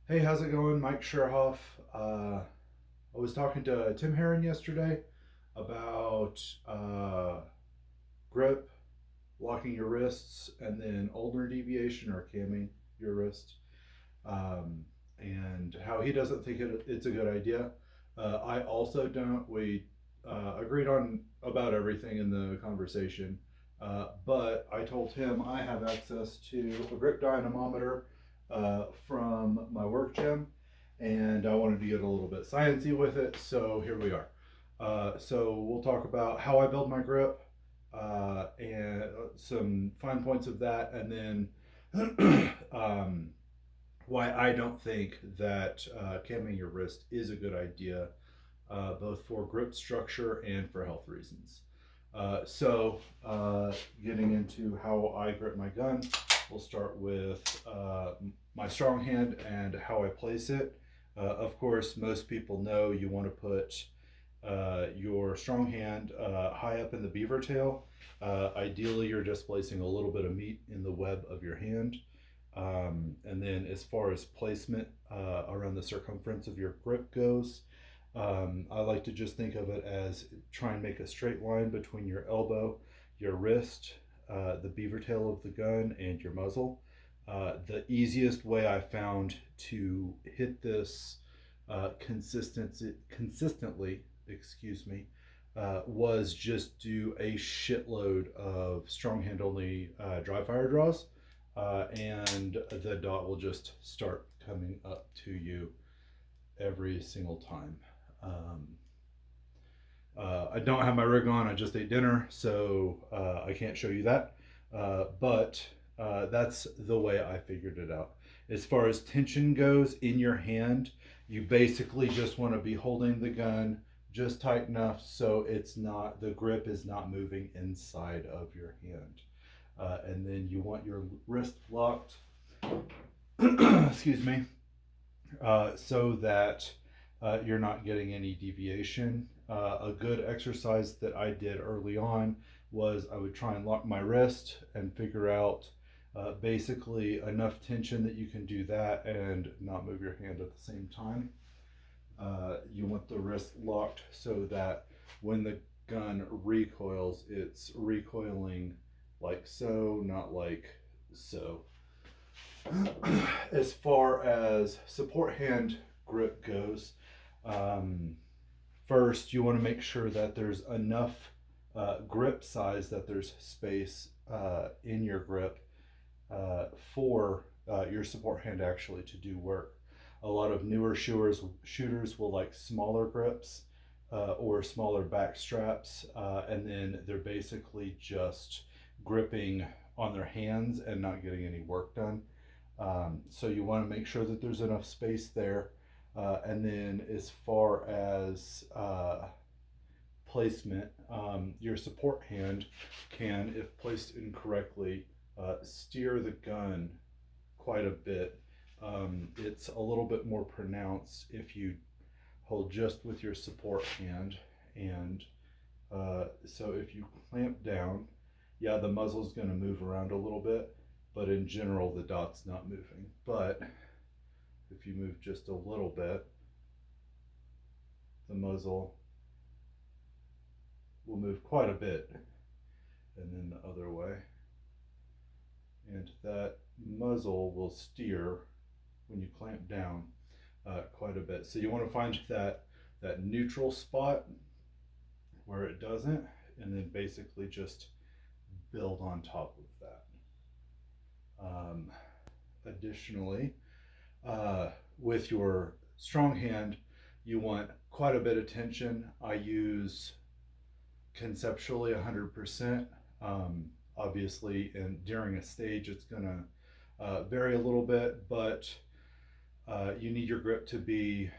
Hey, how's it going? Mike Sherhoff. I was talking to Tim Herron yesterday about grip, locking your wrists, and then ulnar deviation or camming your wrist, um, and how he doesn't think it's a good idea. I also don't. We agreed on about everything in the conversation, but I told him I have access to a grip dynamometer from my work gym, and I wanted to get a little bit sciencey with it. So here we are. So we'll talk about how I build my grip and some fine points of that, and then why I don't think that camming your wrist is a good idea, both for grip structure and for health reasons. Getting into how I grip my gun, we'll start with my strong hand and how I place it. Of course, most people know you want to put your strong hand high up in the beaver tail. Ideally, you're just placing a little bit of meat in the web of your hand. And then, as far as placement around the circumference of your grip goes, I like to just think of it as try and make a straight line between your elbow, your wrist, the beaver tail of the gun, and your muzzle. The easiest way I found to hit this consistently, excuse me, was just do a shitload of strong hand only dry fire draws, and the dot will just start coming up to you every single time. Um, I don't have my rig on. I just ate dinner, so I can't show you that. But that's the way I figured it out. As far as tension goes in your hand, you basically just want to be holding the gun just tight enough so it's not the grip is not moving inside of your hand. And then you want your wrist locked. Excuse me, so that you're not getting any deviation. A good exercise that I did early on was I would try and lock my wrist and figure out basically enough tension that you can do that and not move your hand at the same time. You want the wrist locked so that when the gun recoils, it's recoiling like so, not like so. As far as support hand grip goes, um, first you want to make sure that there's enough grip size, that there's space in your grip for your support hand actually to do work. A lot of newer shooters will like smaller grips or smaller back straps, and then they're basically just gripping on their hands and not getting any work done. So you want to make sure that there's enough space there. And then as far as placement, your support hand can, if placed incorrectly, steer the gun quite a bit. It's a little bit more pronounced if you hold just with your support hand. And so if you clamp down, yeah, the muzzle's going to move around a little bit, but in general, the dot's not moving. But if you move just a little bit, the muzzle will move quite a bit, and then the other way. And that muzzle will steer when you clamp down quite a bit. So you want to find that neutral spot where it doesn't, and then basically just build on top of that. Additionally, with your strong hand, you want quite a bit of tension. I use conceptually 100%. Obviously, and during a stage, it's going to vary a little bit, but you need your grip to be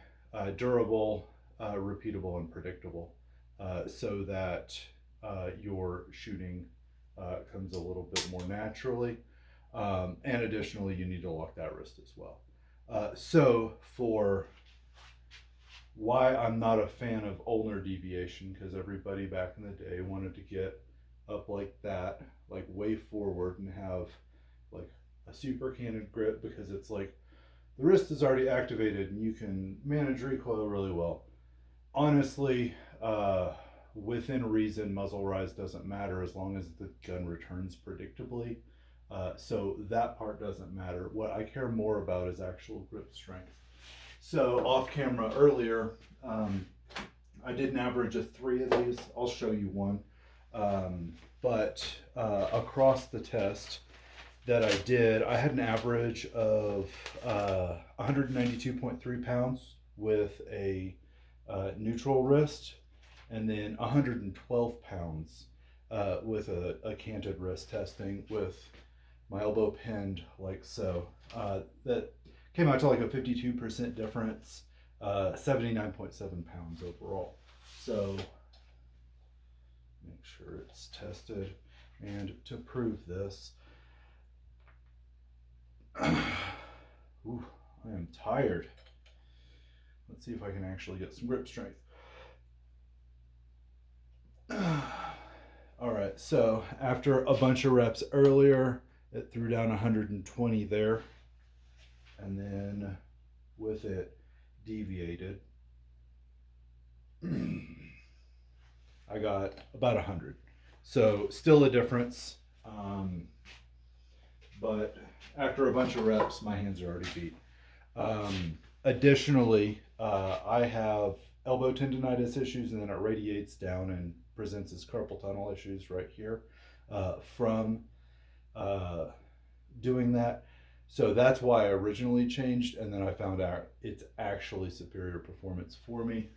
durable, repeatable, and predictable, so that your shooting comes a little bit more naturally. And additionally, you need to lock that wrist as well. So for why I'm not a fan of ulnar deviation, because everybody back in the day wanted to get up like that, like way forward, and have like a super candid grip, because it's like the wrist is already activated and you can manage recoil really well. Honestly, within reason, muzzle rise doesn't matter as long as the gun returns predictably. So that part doesn't matter. What I care more about is actual grip strength. So off camera earlier, I did an average of 3 of these. I'll show you one. But across the test that I did, I had an average of 192.3 pounds with a neutral wrist, and then 112 pounds with a canted wrist testing with my elbow pinned like so. That came out to like a 52% difference, 79.7 pounds overall. So make sure it's tested. And to prove this, ooh, I am tired. Let's see if I can actually get some grip strength. All right, so after a bunch of reps earlier, it threw down 120 there, and then with it deviated, I got about 100. So still a difference, but after a bunch of reps, my hands are already beat. Additionally, I have elbow tendonitis issues, and then it radiates down and presents as carpal tunnel issues right here from doing that. So that's why I originally changed, and then I found out it's actually superior performance for me.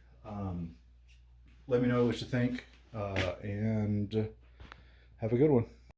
Let me know what you think, and have a good one.